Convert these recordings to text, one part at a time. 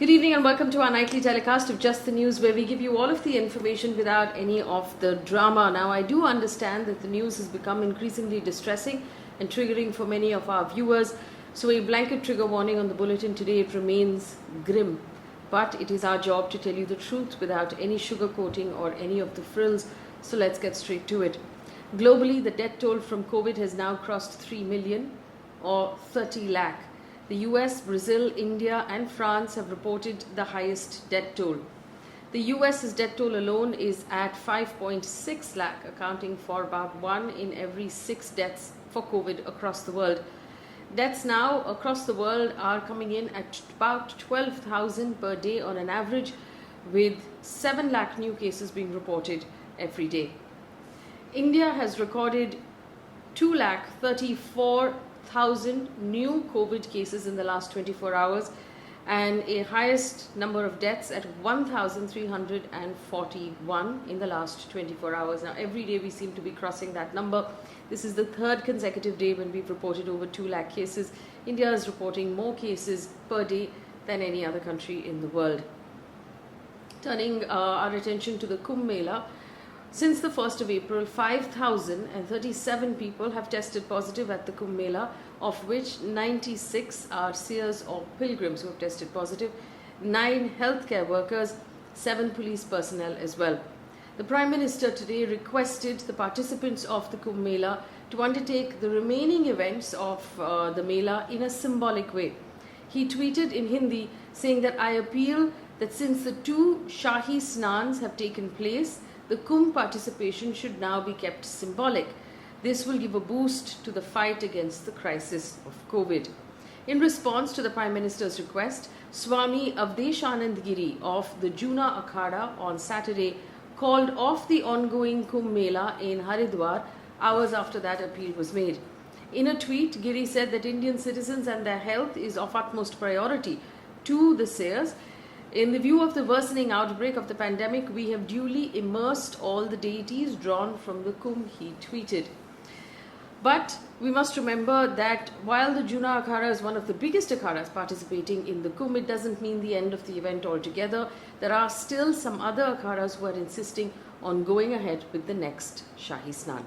Good evening and welcome to our nightly telecast of Just the News, where we give you all of the information without any of the drama. Now, I do understand that the news has become increasingly distressing and triggering for many of our viewers. So a blanket trigger warning on the bulletin today, it remains grim. But it is our job to tell you the truth without any sugarcoating or any of the frills. So let's get straight to it. Globally, the death toll from COVID has now crossed 3 million or 30 lakh. The US, Brazil, India and France have reported the highest death toll. The US's death toll alone is at 5.6 lakh, accounting for about 1 in every 6 deaths for COVID across the world. Deaths now across the world are coming in at about 12,000 per day on an average, with 7 lakh new cases being reported every day. India has recorded 2,34,000 new COVID cases in the last 24 hours and a highest number of deaths at 1,341 in the last 24 hours. Now, every day we seem to be crossing that number. This is the third consecutive day when we've reported over 2 lakh cases. India is reporting more cases per day than any other country in the world. Turning our attention to the Kumbh Mela, since the 1st of April, 5,037 people have tested positive at the Kumbh Mela, of which 96 are seers or pilgrims who have tested positive, 9 healthcare workers, 7 police personnel as well. The Prime Minister today requested the participants of the Kumbh Mela to undertake the remaining events of the Mela in a symbolic way. He tweeted in Hindi saying that I appeal that since the 2 Shahi Snans have taken place, the Kumbh participation should now be kept symbolic. This will give a boost to the fight against the crisis of COVID. In response to the Prime Minister's request, Swami Avdeshanand Giri of the Juna Akhada on Saturday called off the ongoing Kumbh Mela in Haridwar hours after that appeal was made. In a tweet, Giri said that Indian citizens and their health is of utmost priority to the seers. In the view of the worsening outbreak of the pandemic, we have duly immersed all the deities drawn from the Kumbh, he tweeted. But we must remember that while the Juna Akhada is one of the biggest akhadas participating in the Kumbh, it doesn't mean the end of the event altogether. There are still some other akhadas who are insisting on going ahead with the next Shahi Snan.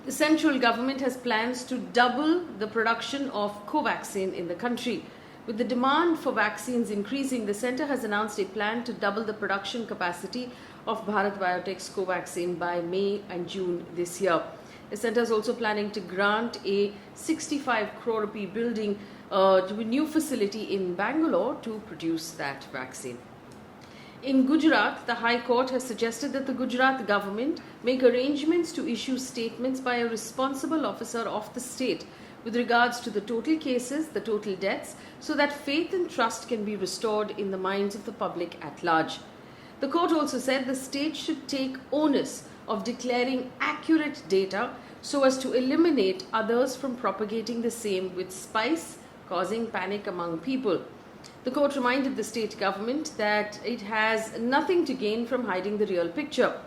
The central government has plans to double the production of Covaxin in the country. With the demand for vaccines increasing, the centre has announced a plan to double the production capacity of Bharat Biotech's Covaxin by May and June this year. The centre is also planning to grant a 65 crore rupee building to a new facility in Bangalore to produce that vaccine. In Gujarat, the High Court has suggested that the Gujarat government make arrangements to issue statements by a responsible officer of the state with regards to the total cases, the total deaths, so that faith and trust can be restored in the minds of the public at large. The court also said the state should take onus of declaring accurate data so as to eliminate others from propagating the same with spice, causing panic among people. The court reminded the state government that it has nothing to gain from hiding the real picture,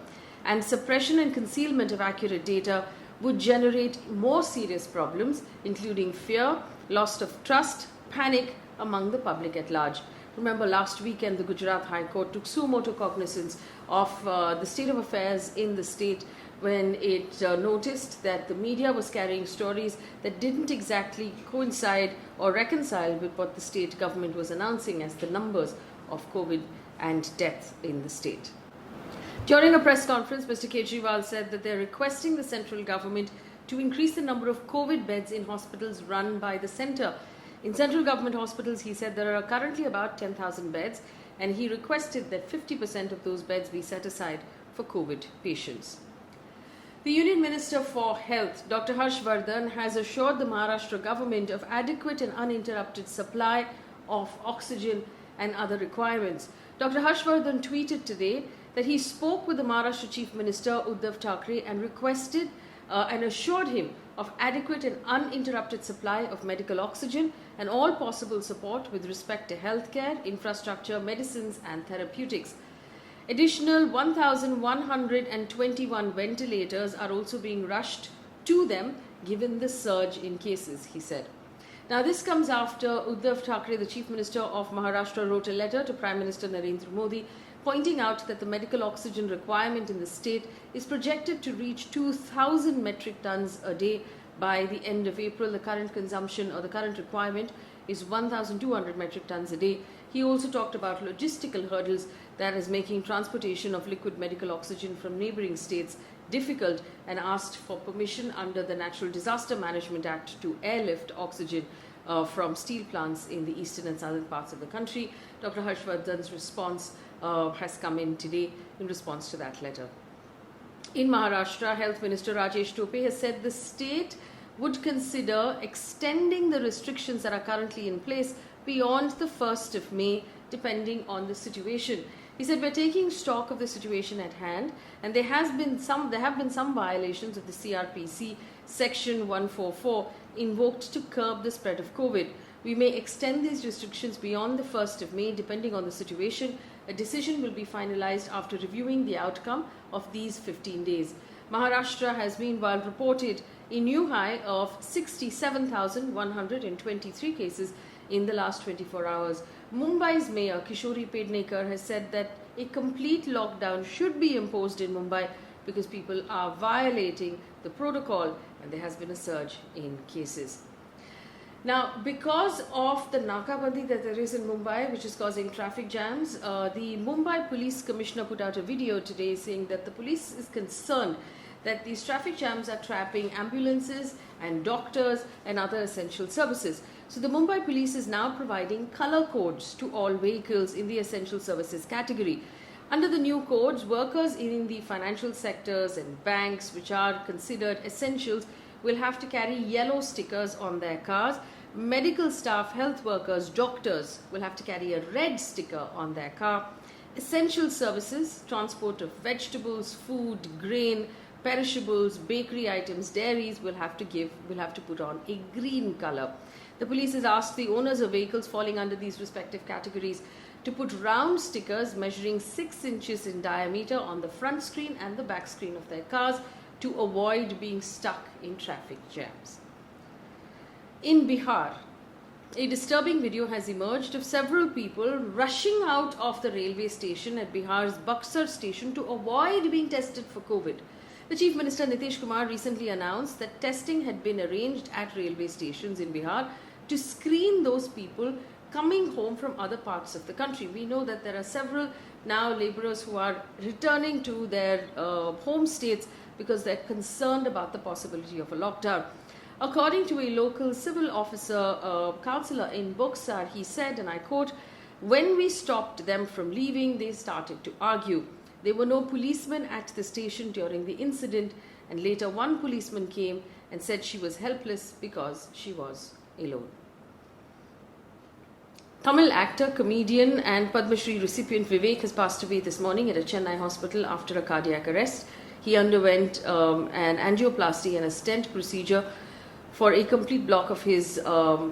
and suppression and concealment of accurate data would generate more serious problems, including fear, loss of trust, panic among the public at large. Remember, last weekend the Gujarat High Court took suo motu cognizance of the state of affairs in the state when it noticed that the media was carrying stories that didn't exactly coincide or reconcile with what the state government was announcing as the numbers of COVID and death in the state. During a press conference, Mr. Kejriwal said that they're requesting the central government to increase the number of COVID beds in hospitals run by the centre. In central government hospitals, he said there are currently about 10,000 beds, and he requested that 50% of those beds be set aside for COVID patients. The Union Minister for Health, Dr. Harsh Vardhan, has assured the Maharashtra government of adequate and uninterrupted supply of oxygen and other requirements. Dr. Harsh Vardhan tweeted today that he spoke with the Maharashtra Chief Minister Uddhav Thackeray and requested and assured him of adequate and uninterrupted supply of medical oxygen and all possible support with respect to healthcare, infrastructure, medicines and therapeutics. Additional 1,121 ventilators are also being rushed to them given the surge in cases, he said. Now, this comes after Uddhav Thackeray, the Chief Minister of Maharashtra, wrote a letter to Prime Minister Narendra Modi pointing out that the medical oxygen requirement in the state is projected to reach 2,000 metric tons a day by the end of April. The current consumption or the current requirement is 1,200 metric tons a day. He also talked about logistical hurdles that is making transportation of liquid medical oxygen from neighbouring states difficult and asked for permission under the Natural Disaster Management Act to airlift oxygen from steel plants in the eastern and southern parts of the country. Dr. Harshvardhan's response has come in today in response to that letter. In Maharashtra, Health Minister Rajesh Tope has said the state would consider extending the restrictions that are currently in place beyond the 1st of May, depending on the situation. He said, we're taking stock of the situation at hand, and there have been some violations of the CRPC Section 144 invoked to curb the spread of COVID. We may extend these restrictions beyond the 1st of May, depending on the situation. A decision will be finalized after reviewing the outcome of these 15 days. Maharashtra has meanwhile reported a new high of 67,123 cases in the last 24 hours. Mumbai's Mayor Kishori Pednekar has said that a complete lockdown should be imposed in Mumbai because people are violating the protocol and there has been a surge in cases. Now, because of the Nakabandi that there is in Mumbai, which is causing traffic jams, the Mumbai Police Commissioner put out a video today saying that the police is concerned that these traffic jams are trapping ambulances and doctors and other essential services. So the Mumbai Police is now providing color codes to all vehicles in the essential services category. Under the new codes, workers in the financial sectors and banks, which are considered essentials, will have to carry yellow stickers on their cars. Medical staff, health workers, doctors will have to carry a red sticker on their car. Essential services, transport of vegetables, food, grain, perishables, bakery items, dairies will have to put on a green color. The police has asked the owners of vehicles falling under these respective categories to put round stickers measuring 6 inches in diameter on the front screen and the back screen of their cars to avoid being stuck in traffic jams. In Bihar, a disturbing video has emerged of several people rushing out of the railway station at Bihar's Buxar station to avoid being tested for COVID. The Chief Minister Nitish Kumar recently announced that testing had been arranged at railway stations in Bihar to screen those people coming home from other parts of the country. We know that there are several now labourers who are returning to their home states because they're concerned about the possibility of a lockdown. According to a local civil officer, councillor in Buxar, he said, and I quote, "When we stopped them from leaving, they started to argue. There were no policemen at the station during the incident, and later one policeman came and said she was helpless because she was alone." Tamil actor, comedian and Padma Shri recipient Vivek has passed away this morning at a Chennai hospital after a cardiac arrest. He underwent an angioplasty and a stent procedure for a complete block of his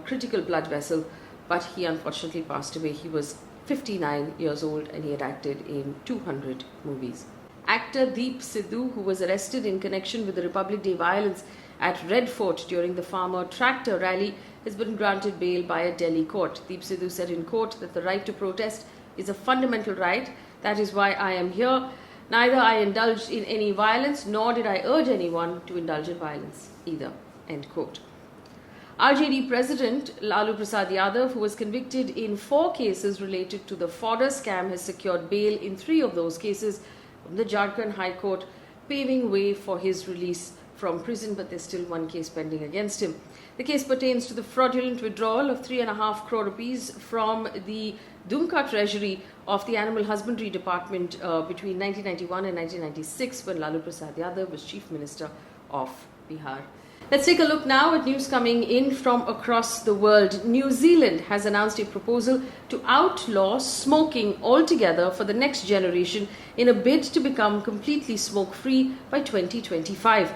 critical blood vessel, but he unfortunately passed away. He was 59 years old and he had acted in 200 movies. Actor Deep Sidhu, who was arrested in connection with the Republic Day violence at Red Fort during the farmer tractor rally, has been granted bail by a Delhi court. Deep Sidhu said in court that the right to protest is a fundamental right. That is why I am here. Neither I indulged in any violence, nor did I urge anyone to indulge in violence either. End quote. RJD President Lalu Prasad Yadav, who was convicted in 4 cases related to the fodder scam, has secured bail in 3 of those cases from the Jharkhand High Court, paving way for his release from prison, but there's still 1 case pending against him. The case pertains to the fraudulent withdrawal of 3.5 crore rupees from the Dumka treasury of the Animal Husbandry Department between 1991 and 1996 when Lalu Prasad Yadav was Chief Minister of Bihar. Let's take a look now at news coming in from across the world. New Zealand has announced a proposal to outlaw smoking altogether for the next generation in a bid to become completely smoke-free by 2025.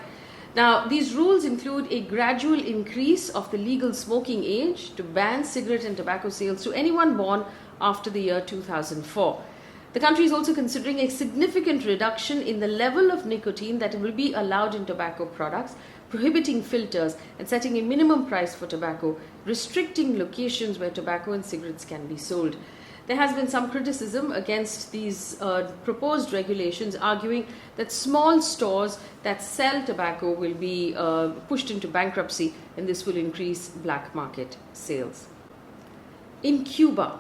Now, these rules include a gradual increase of the legal smoking age to ban cigarette and tobacco sales to anyone born after the year 2004. The country is also considering a significant reduction in the level of nicotine that will be allowed in tobacco products, prohibiting filters and setting a minimum price for tobacco, restricting locations where tobacco and cigarettes can be sold. There has been some criticism against these proposed regulations, arguing that small stores that sell tobacco will be pushed into bankruptcy, and this will increase black market sales. In Cuba,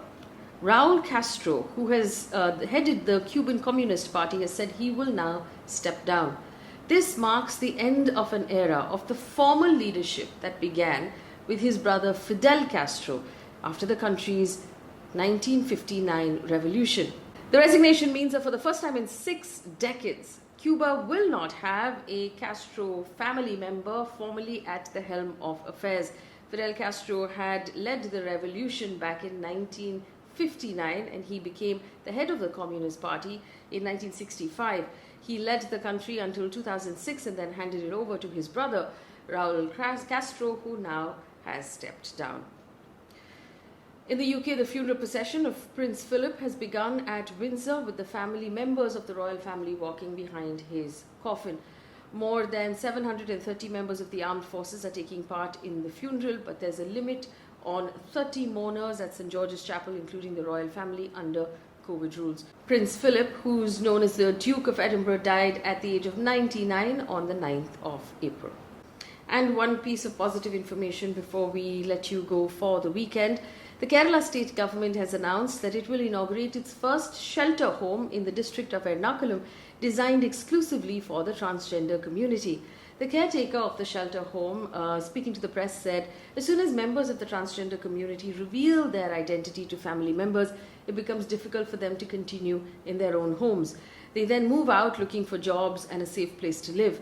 Raul Castro, who has headed the Cuban Communist Party, has said he will now step down. This marks the end of an era of the formal leadership that began with his brother Fidel Castro after the country's 1959 revolution. The resignation means that for the first time in 6 decades, Cuba will not have a Castro family member formally at the helm of affairs. Fidel Castro had led the revolution back in 1959, and he became the head of the Communist Party in 1965. He led the country until 2006 and then handed it over to his brother, Raul Castro, who now has stepped down. In the UK, the funeral procession of Prince Philip has begun at Windsor, with the family members of the royal family walking behind his coffin. More than 730 members of the armed forces are taking part in the funeral, but there's a limit on 30 mourners at St. George's Chapel, including the royal family, under COVID rules. Prince Philip, who's known as the Duke of Edinburgh, died at the age of 99 on the 9th of April. And one piece of positive information before we let you go for the weekend. The Kerala state government has announced that it will inaugurate its first shelter home in the district of Ernakulam, designed exclusively for the transgender community. The caretaker of the shelter home, speaking to the press, said, as soon as members of the transgender community reveal their identity to family members, it becomes difficult for them to continue in their own homes. They then move out looking for jobs and a safe place to live.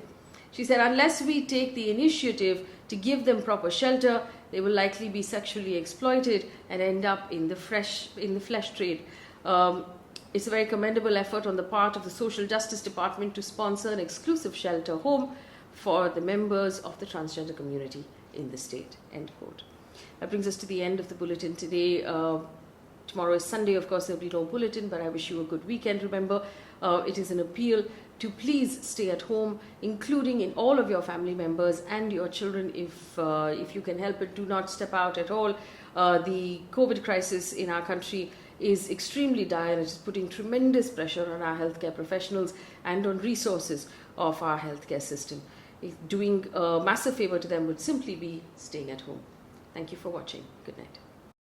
She said, unless we take the initiative to give them proper shelter, they will likely be sexually exploited and end up in the flesh trade. It's a very commendable effort on the part of the Social Justice Department to sponsor an exclusive shelter home for the members of the transgender community in the state. End quote. That brings us to the end of the bulletin today. Tomorrow is Sunday, of course, there will be no bulletin, but I wish you a good weekend. Remember, it is an appeal to please stay at home, including in all of your family members and your children. If you can help it, do not step out at all. The COVID crisis in our country is extremely dire. It is putting tremendous pressure on our healthcare professionals and on resources of our healthcare system. Doing a massive favor to them would simply be staying at home. Thank you for watching. Good night.